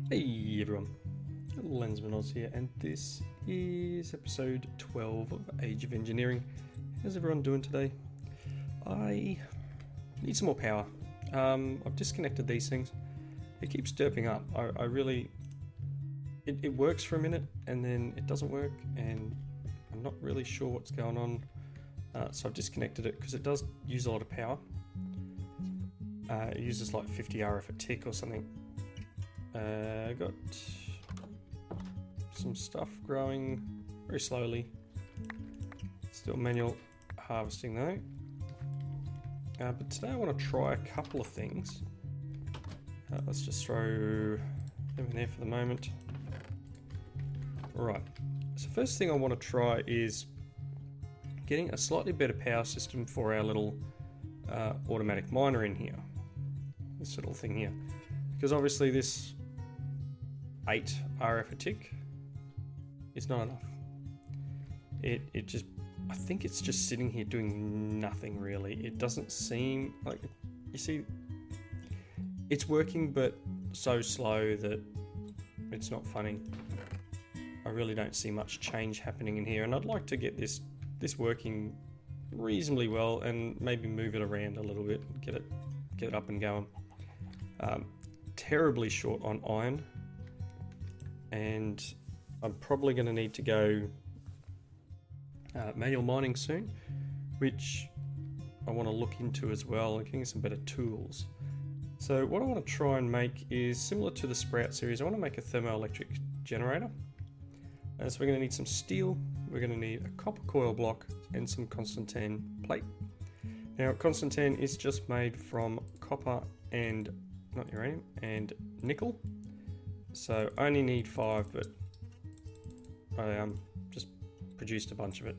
Hey everyone, Lensman Oz here, and this is episode 12 of Age of Engineering. How's everyone doing today? I need some more power. I've disconnected these things. It keeps derping up. It works for a minute and then it doesn't work, and I'm not really sure what's going on. So I've disconnected it because it does use a lot of power. It uses like 50 RF a tick or something. Got some stuff growing very slowly. Still manual harvesting though. But today I want to try a couple of things. Let's just throw them in there for the moment. Right, so first thing I want to try is getting a slightly better power system for our little automatic miner in here. This little thing here. Because obviously this 8 RF a tick is not enough. It just, I think it's just sitting here doing nothing really. It doesn't seem like, you see, it's working but so slow that it's not funny. I really don't see much change happening in here, and I'd like to get this working reasonably well and maybe move it around a little bit and get it up and going. Terribly short on iron, and I'm probably going to need to go manual mining soon, which I want to look into as well, and getting some better tools. So what I want to try and make is similar to the Sprout series. I want to make a thermoelectric generator. So we're going to need some steel, we're going to need a copper coil block and some Constantine plate. Now Constantine is just made from copper and not uranium and nickel, so I only need 5, but I just produced a bunch of it.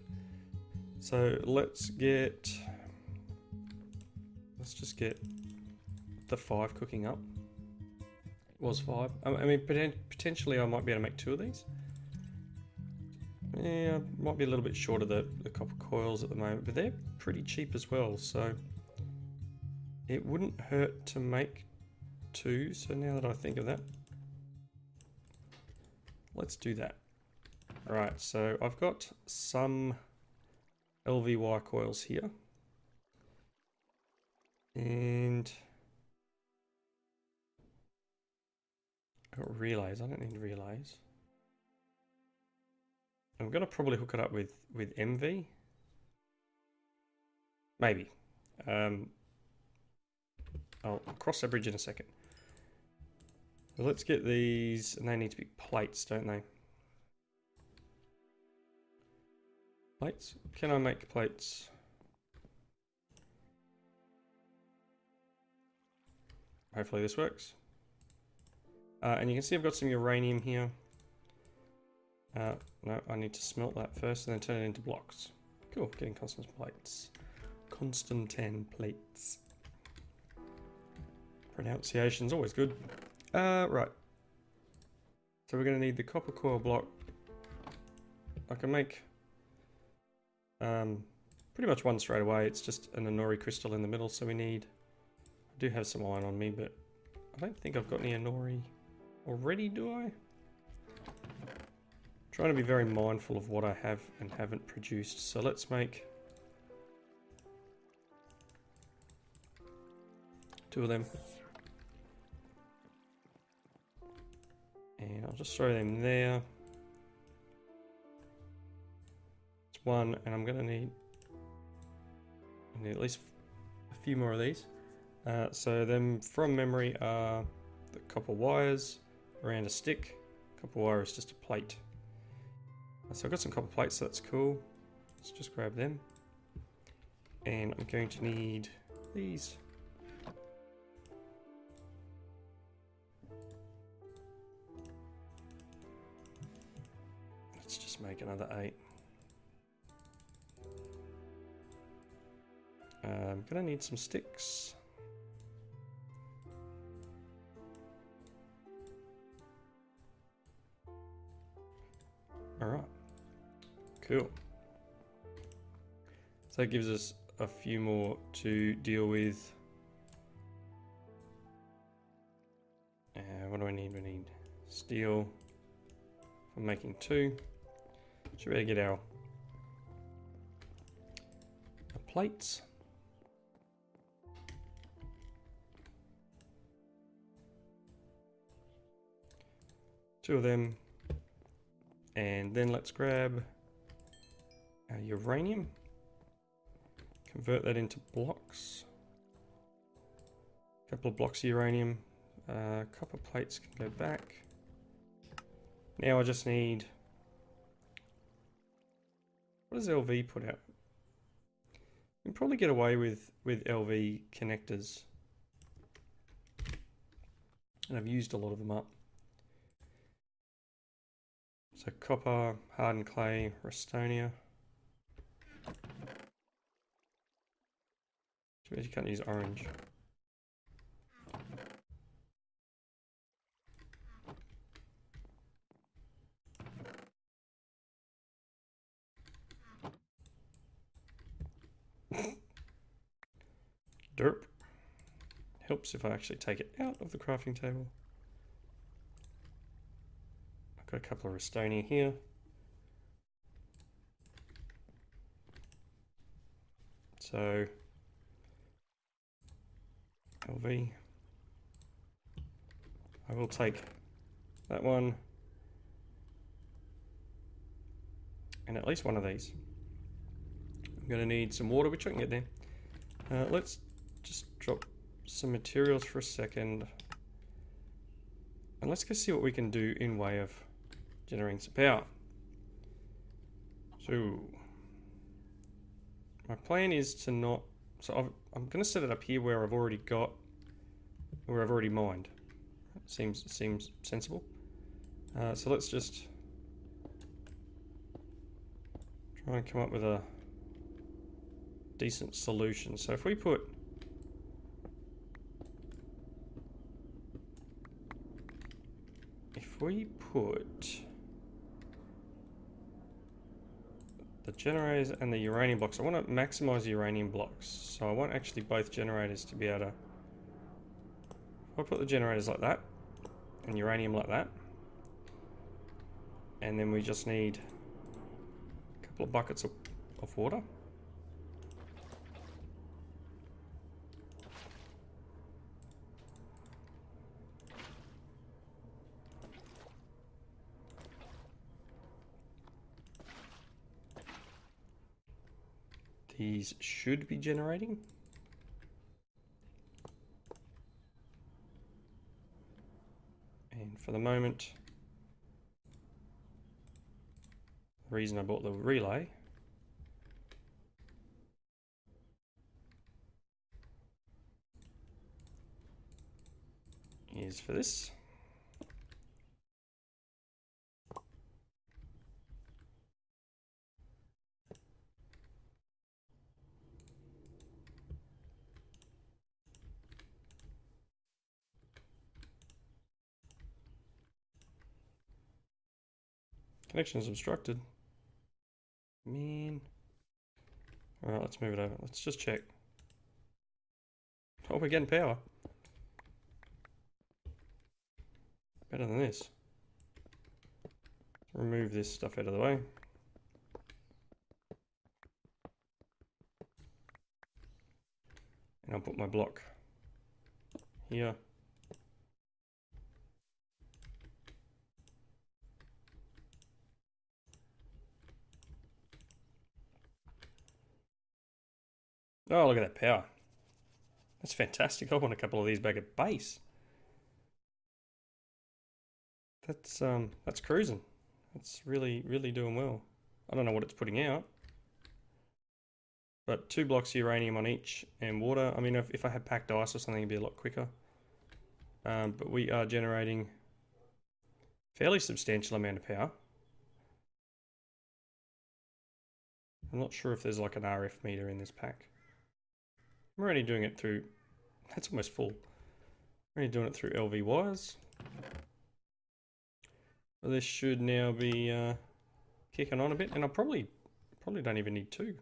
So let's just get the 5 cooking up. It was 5. I mean, potentially I might be able to make 2 of these. Yeah, might be a little bit short of the copper coils at the moment, but they're pretty cheap as well, so it wouldn't hurt to make 2. So now that I think of that, let's do that. Right, so I've got some LVY coils here, and I've got relays. I don't need relays. I'm going to probably hook it up with MV. Maybe. I'll cross that bridge in a second. So let's get these, and they need to be plates, don't they? Plates? Can I make plates? Hopefully this works. And you can see I've got some uranium here. No, I need to smelt that first and then turn it into blocks. Cool, getting Constantine plates. Constantine plates. Pronunciation's always good. Right. So we're going to need the copper coil block. I can make pretty much one straight away. It's just an Anori crystal in the middle, so we need... I do have some iron on me, but I don't think I've got any Anori already, do I? Trying to be very mindful of what I have and haven't produced. So let's make 2 of them. And I'll just throw them there. It's 1, and I'm going to need at least a few more of these. So then from memory are the copper wires around a stick. Copper wire is just a plate. So I've got some copper plates, so that's cool. Let's just grab them. And I'm going to need these. Let's just make another 8. I'm gonna need some sticks. All right. Cool. So that gives us a few more to deal with. What do I need? We need steel for making 2. Should be able to get our plates. Two of them. And then let's grab our uranium. Convert that into blocks. A couple of blocks of uranium. Copper plates can go back. Now I just need... What does LV put out? You can probably get away with LV connectors. And I've used a lot of them up. So copper, hardened clay, Rustonia. Too bad you can't use orange. Derp. Helps if I actually take it out of the crafting table. I've got a couple of Rustonia here. So LV. I will take that one and at least one of these. I'm going to need some water, which I can get there. Let's just drop some materials for a second. And let's go see what we can do in way of generating some power. So my plan is to not... So I'm going to set it up here where I've already mined. Seems sensible. So let's just try and come up with a decent solution. So if we put the generators and the uranium blocks, I want to maximize the uranium blocks. So I want actually both generators to be able to... If I put the generators like that and uranium like that, and then we just need a couple of buckets of water. These should be generating. And for the moment, the reason I bought the relay is for this. Connection is obstructed. Man. Alright, let's move it over. Let's just check. Oh, we're getting power. Better than this. Remove this stuff out of the way. And I'll put my block here. Oh, look at that power. That's fantastic. I want a couple of these back at base. That's cruising. That's really doing well. I don't know what it's putting out. But 2 blocks of uranium on each and water. I mean, if I had packed ice or something, it'd be a lot quicker. But we are generating a fairly substantial amount of power. I'm not sure if there's like an RF meter in this pack. We're only doing it through... That's almost full. We're only doing it through LV wires. Well, this should now be kicking on a bit, and I probably don't even need 2.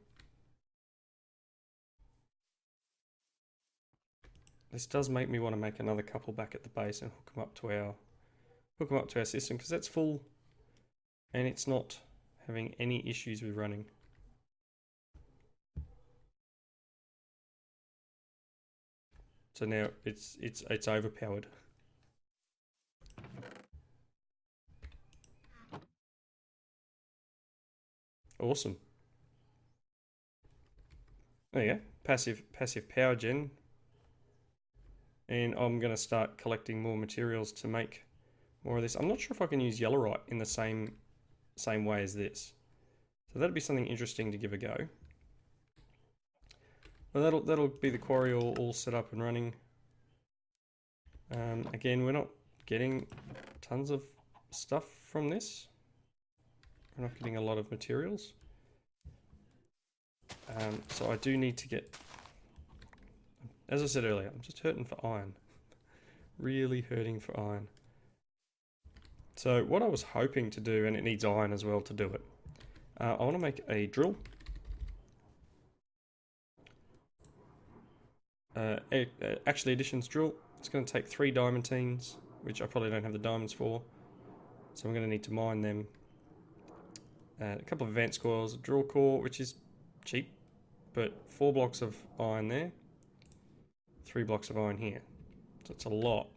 This does make me want to make another couple back at the base and hook them up to our hook them up to our system because that's full and it's not having any issues with running. So now it's overpowered. Awesome. There you go. Passive power gen. And I'm going to start collecting more materials to make more of this. I'm not sure if I can use yellowite in the same way as this. So that'll be something interesting to give a go. Well, that'll be the quarry all set up and running. Again, we're not getting tons of stuff from this. We're not getting a lot of materials. So I do need to get, as I said earlier, I'm just hurting for iron. Really hurting for iron. So what I was hoping to do, and it needs iron as well to do it, I want to make a drill. Actually, additions drill. It's going to take 3 diamantines, which I probably don't have the diamonds for. So I'm going to need to mine them. A couple of advanced coils, a drill core, which is cheap, but 4 blocks of iron there, 3 blocks of iron here. So it's a lot,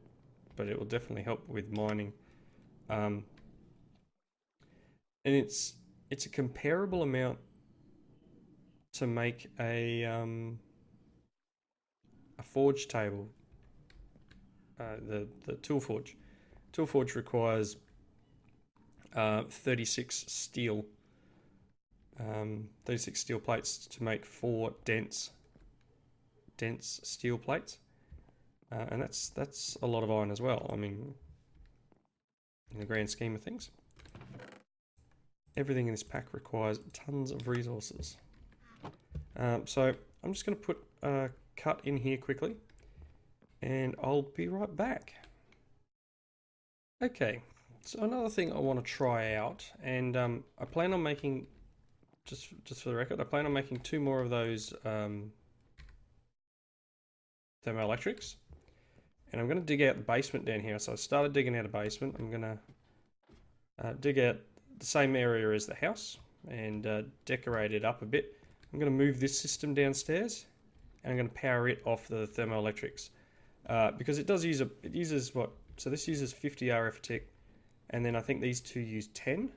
but it will definitely help with mining. And it's a comparable amount to make a forge table. The tool forge. Tool forge requires 36 steel. 36 steel plates to make 4 dense steel plates, and that's a lot of iron as well. I mean, in the grand scheme of things, everything in this pack requires tons of resources. So I'm just going to put a cut in here quickly, and I'll be right back. Okay, so another thing I want to try out, and I plan on making, just for the record, I plan on making 2 more of those thermoelectrics, and I'm going to dig out the basement down here. So I started digging out a basement. I'm going to dig out the same area as the house and decorate it up a bit. I'm going to move this system downstairs, and I'm going to power it off the thermoelectrics because it uses what? So this uses 50 RF a tick, and then I think these 2 use 10.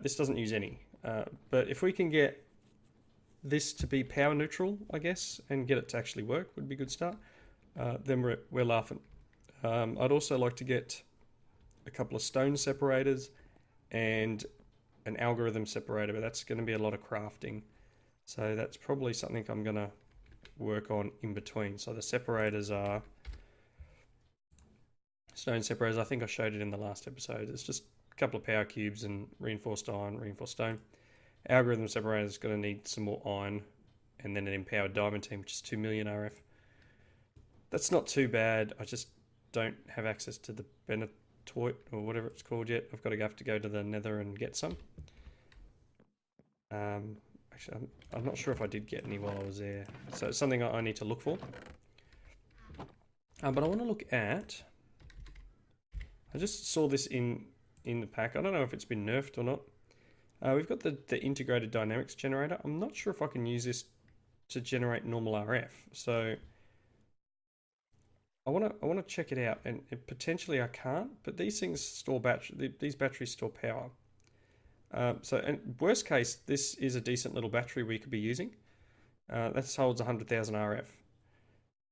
This doesn't use any. But if we can get this to be power neutral, I guess, and get it to actually work, would be a good start. Then we're laughing. I'd also like to get a couple of stone separators and an algorithm separator, but that's going to be a lot of crafting. So that's probably something I'm going to work on in between. So the separators are stone separators. I think I showed it in the last episode. It's just a couple of power cubes and reinforced iron, reinforced stone. Algorithm separator is going to need some more iron, and then an empowered diamantine, which is 2 million RF. That's not too bad. I just don't have access to the Benetoit or whatever it's called yet. I've got to have to go to the Nether and get some. Actually, I'm not sure if I did get any while I was there. So it's something I need to look for. But I want to look at. I just saw this in the pack. I don't know if it's been nerfed or not. We've got the integrated dynamics generator. I'm not sure if I can use this to generate normal RF. So I want to check it out, and potentially I can't. But these things store these batteries store power. So, and worst case, this is a decent little battery we could be using. That holds 100,000 RF,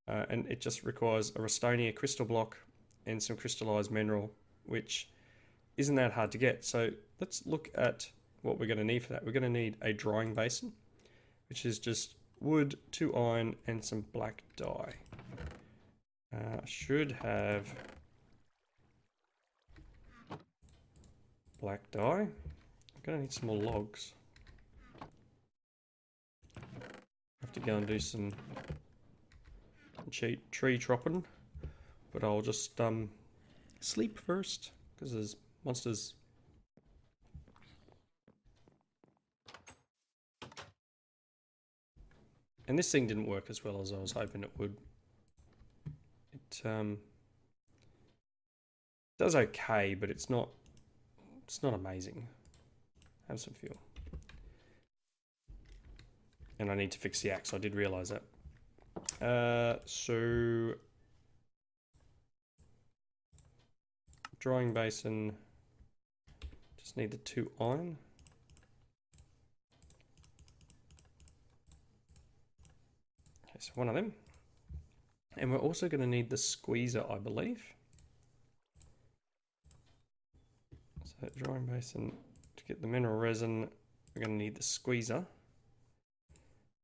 and it just requires a Restonia crystal block and some crystallized mineral, which isn't that hard to get. So let's look at what we're going to need for that. We're going to need a drying basin, which is just wood, 2 iron, and some black dye. Should have black dye. I'm going to need some more logs. Have to go and do some tree chopping, but I'll just sleep first because there's monsters. And this thing didn't work as well as I was hoping it would. does okay, but it's not amazing. Have some fuel. And I need to fix the axe. I did realise that. So drying basin. Just need the 2 iron. Okay, so 1 of them. And we're also going to need the squeezer, I believe. So drying basin, to get the mineral resin, we're going to need the squeezer.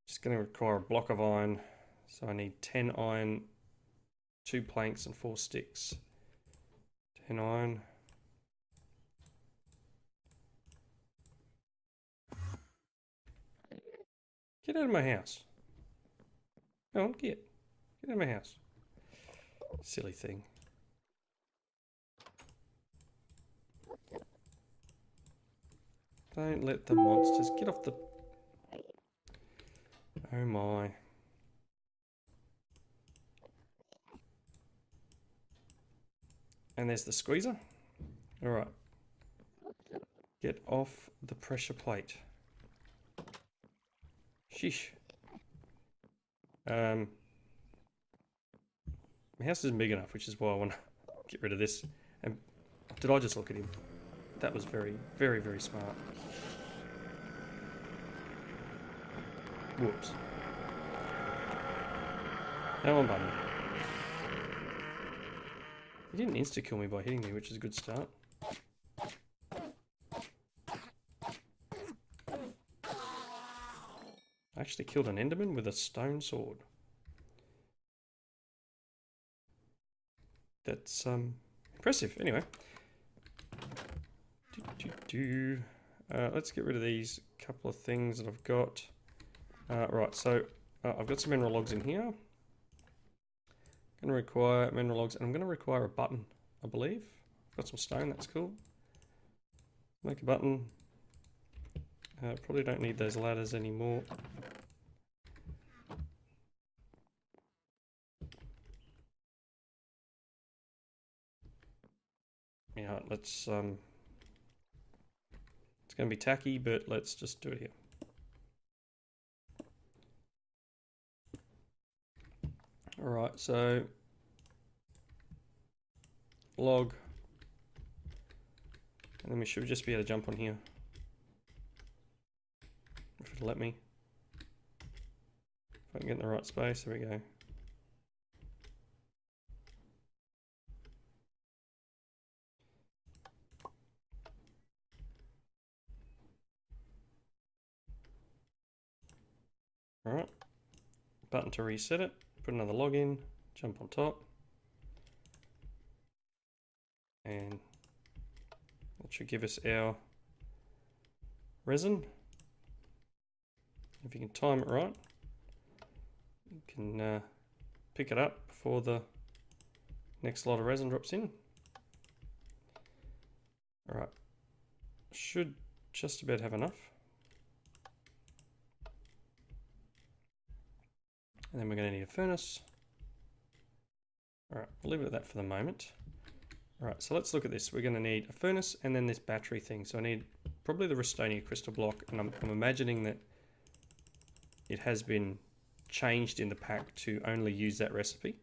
Just going to require a block of iron. So I need 10 iron, 2 planks and 4 sticks. 10 iron. Get out of my house. Go on, get out of my house. Silly thing. Don't let the monsters get off the... Oh my. And there's the squeezer. All right. Get off the pressure plate. Sheesh. My house isn't big enough, which is why I want to get rid of this. And did I just look at him? That was very, very, very smart. Whoops. Now I'm button. He didn't insta-kill me by hitting me, which is a good start. I actually killed an enderman with a stone sword. That's impressive. Anyway. Let's get rid of these couple of things that I've got. Right, so I've got some mineral logs in here. I'm going to require mineral logs, and I'm going to require a button, I believe. I've got some stone, that's cool. Make a button. Probably don't need those ladders anymore. Yeah, let's it's going to be tacky, but let's just do it here. Alright, so log, and then we should just be able to jump on here. If it'll let me. If I can get in the right space, there we go. Alright, button to reset it, put another log in, jump on top, and that should give us our resin. If you can time it right, you can pick it up before the next lot of resin drops in. Alright, should just about have enough. And then we're going to need a furnace. Alright, we'll leave it at that for the moment. Alright, so let's look at this. We're going to need a furnace and then this battery thing. So I need probably the Restonia crystal block, and I'm imagining that it has been changed in the pack to only use that recipe.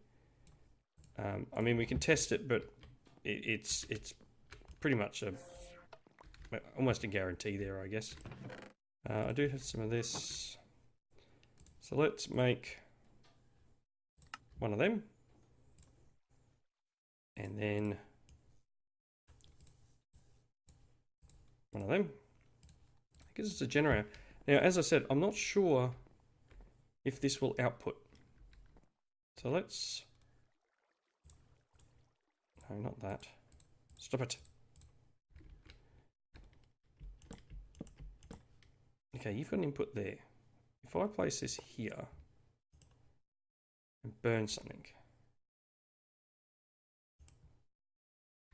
I mean, we can test it, but it's pretty much almost a guarantee there, I guess. I do have some of this. So let's make one of them. And then one of them. Because it's a generator. Now, as I said, I'm not sure if this will output. So let's... No, not that. Stop it. Okay, you've got an input there. If I place this here and burn something,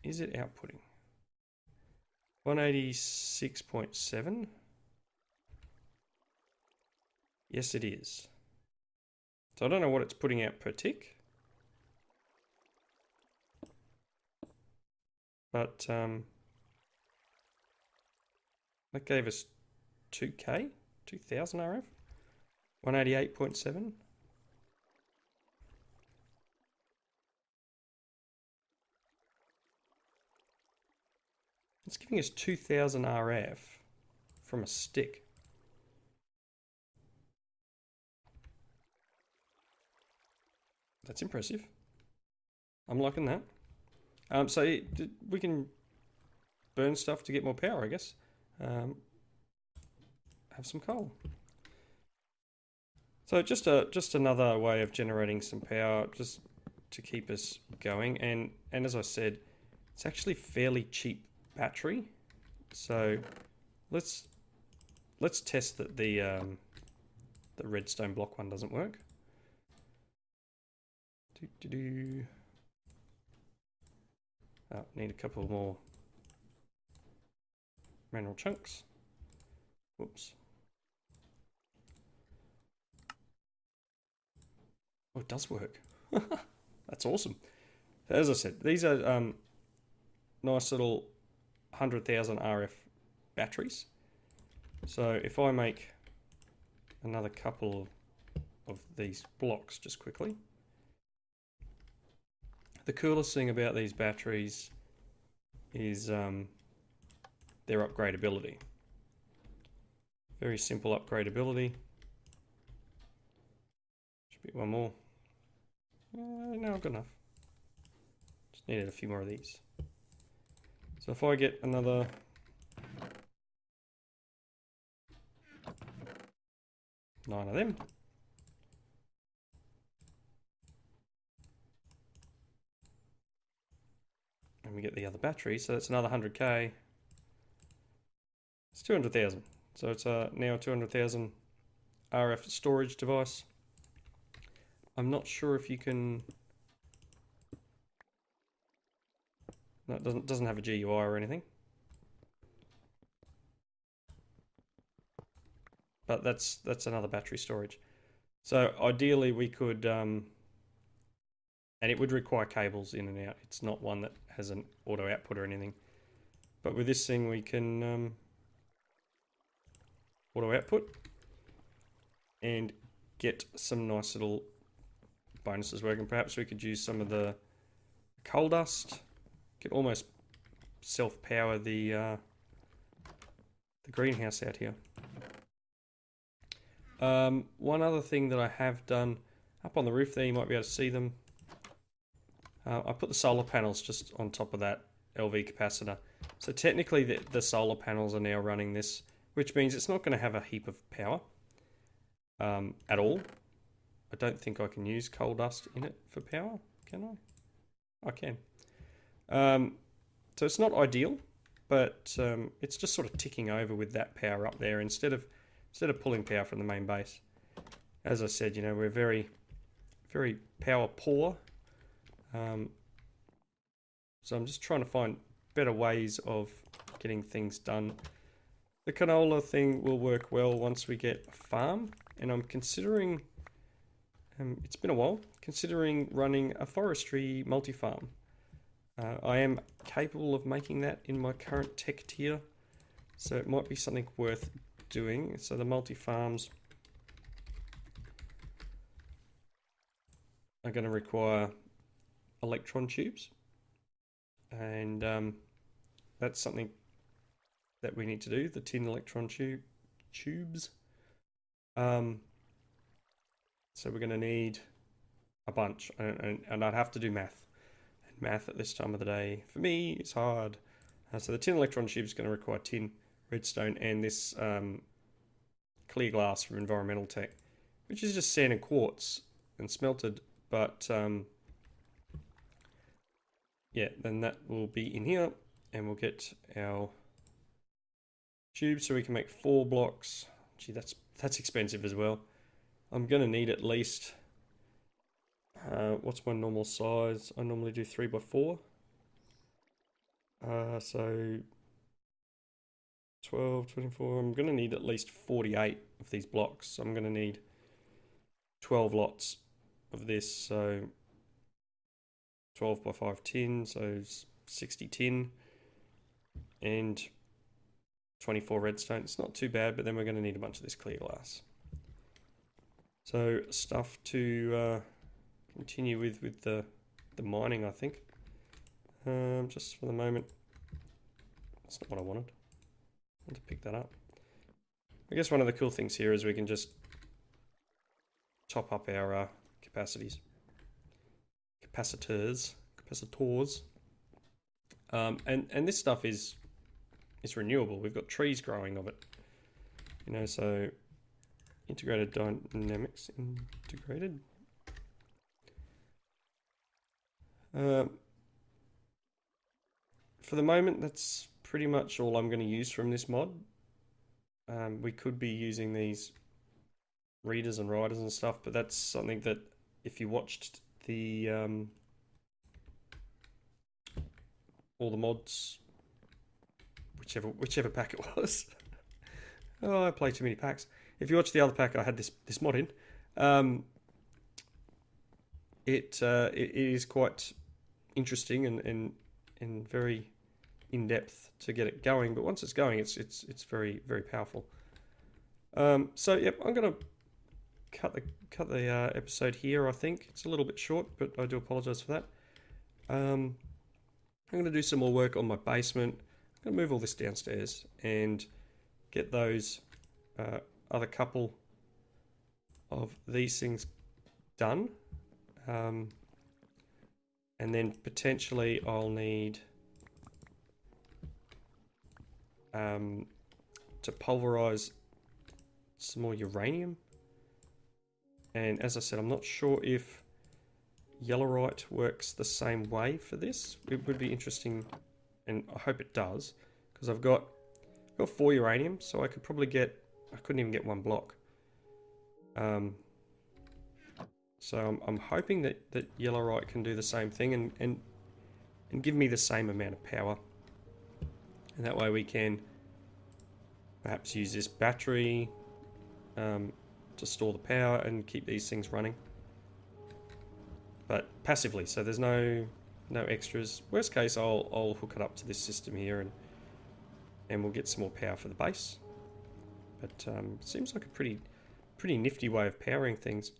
is it outputting? 186.7? Yes, it is. So I don't know what it's putting out per tick. but that gave us 2K, 2000 RF, 188.7. It's giving us 2000 RF from a stick. That's impressive. I'm liking that. So we can burn stuff to get more power, I guess. Have some coal. So just another way of generating some power, just to keep us going. And as I said, it's actually fairly cheap battery. So let's test that the redstone block one doesn't work. Oh, need a couple more mineral chunks. Whoops. Oh, it does work. That's awesome. As I said, these are nice little 100,000 RF batteries. So if I make another couple of these blocks just quickly. The coolest thing about these batteries is their upgradability. Very simple upgradability. Should be one more. No, good enough. Just needed a few more of these. So if I get another nine of them, and we get the other battery, so that's another 100k. It's 200,000. So it's now 200,000 RF storage device. I'm not sure if you can. No, it doesn't have a GUI or anything. But that's another battery storage. So ideally we could, and it would require cables in and out. It's not one that has an auto output or anything. But with this thing we can auto output and get some nice little bonuses working. Perhaps we could use some of the coal dust. Could almost self-power the greenhouse out here. One other thing that I have done up on the roof there, you might be able to see them. I put the solar panels just on top of that LV capacitor. So technically the solar panels are now running this, which means it's not going to have a heap of power at all. I don't think I can use coal dust in it for power, can I? I can. So it's not ideal, but it's just sort of ticking over with that power up there instead of pulling power from the main base. As I said, we're very, very power poor. So I'm just trying to find better ways of getting things done. The canola thing will work well once we get a farm, and I'm considering, it's been a while, considering running a forestry multi-farm. I am capable of making that in my current tech tier, so it might be something worth doing. So the multi-farms are going to require electron tubes, and that's something that we need to do, the tin electron tubes. So we're going to need a bunch, and I'd have to do math. And math at this time of the day, for me, is hard. So the tin electron tube is going to require tin, redstone, and this clear glass from Environmental Tech, which is just sand and quartz and smelted, but yeah, then that will be in here, and we'll get our tubes so we can make 4 blocks. Gee, that's expensive as well. I'm gonna need at least what's my normal size? I normally do 3x4. So 12, 24. I'm gonna need at least 48 of these blocks. So I'm gonna need 12 lots of this. So 12 by 5 tin, so 60 tin. and 24 redstone. It's not too bad, but then we're going to need a bunch of this clear glass. So stuff to continue with the mining, I think. Just for the moment, that's not what I wanted. I want to pick that up. I guess one of the cool things here is we can just top up our capacitors. And this stuff is renewable. We've got trees growing of it, you know. So integrated dynamics, integrated. For the moment, that's pretty much all I'm going to use from this mod. We could be using these readers and writers and stuff, but that's something that if you watched the all the mods, whichever pack it was. Oh, I play too many packs. If you watch the other pack, I had this mod in. It is quite interesting and very in depth to get it going. But once it's going, it's very, very powerful. So yep, I'm gonna cut the episode here. I think it's a little bit short, but I do apologize for that. I'm going to do some more work on my basement. I'm going to move all this downstairs and get those other couple of these things done. And then potentially I'll need to pulverize some more uranium. And as I said, I'm not sure if Yellowite works the same way for this. It would be interesting, and I hope it does, because I've got 4 uranium, so I could probably get, I couldn't even get 1 block. So I'm hoping that Yellowite can do the same thing and give me the same amount of power. And that way we can perhaps use this battery to store the power and keep these things running. But passively, so there's no extras. Worst case, I'll hook it up to this system here and we'll get some more power for the base. But it seems like a pretty nifty way of powering things.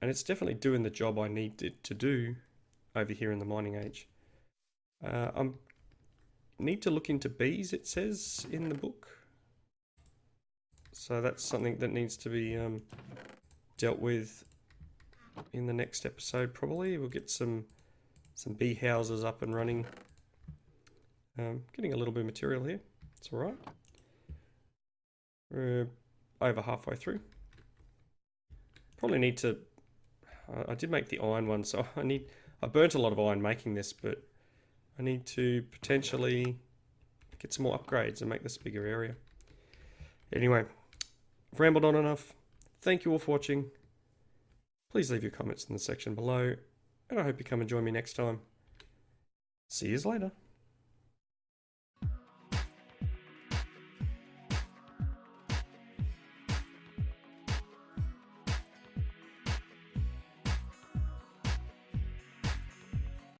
And it's definitely doing the job I need it to do over here in the mining age. I need to look into bees, it says in the book. So that's something that needs to be dealt with in the next episode probably. We'll get some bee houses up and running. Getting a little bit of material here. It's alright. We're over halfway through. Probably need to... I did make the iron one, so I burnt a lot of iron making this, but I need to potentially get some more upgrades and make this a bigger area. Anyway, I've rambled on enough. Thank you all for watching. Please leave your comments in the section below, and I hope you come and join me next time. See you later.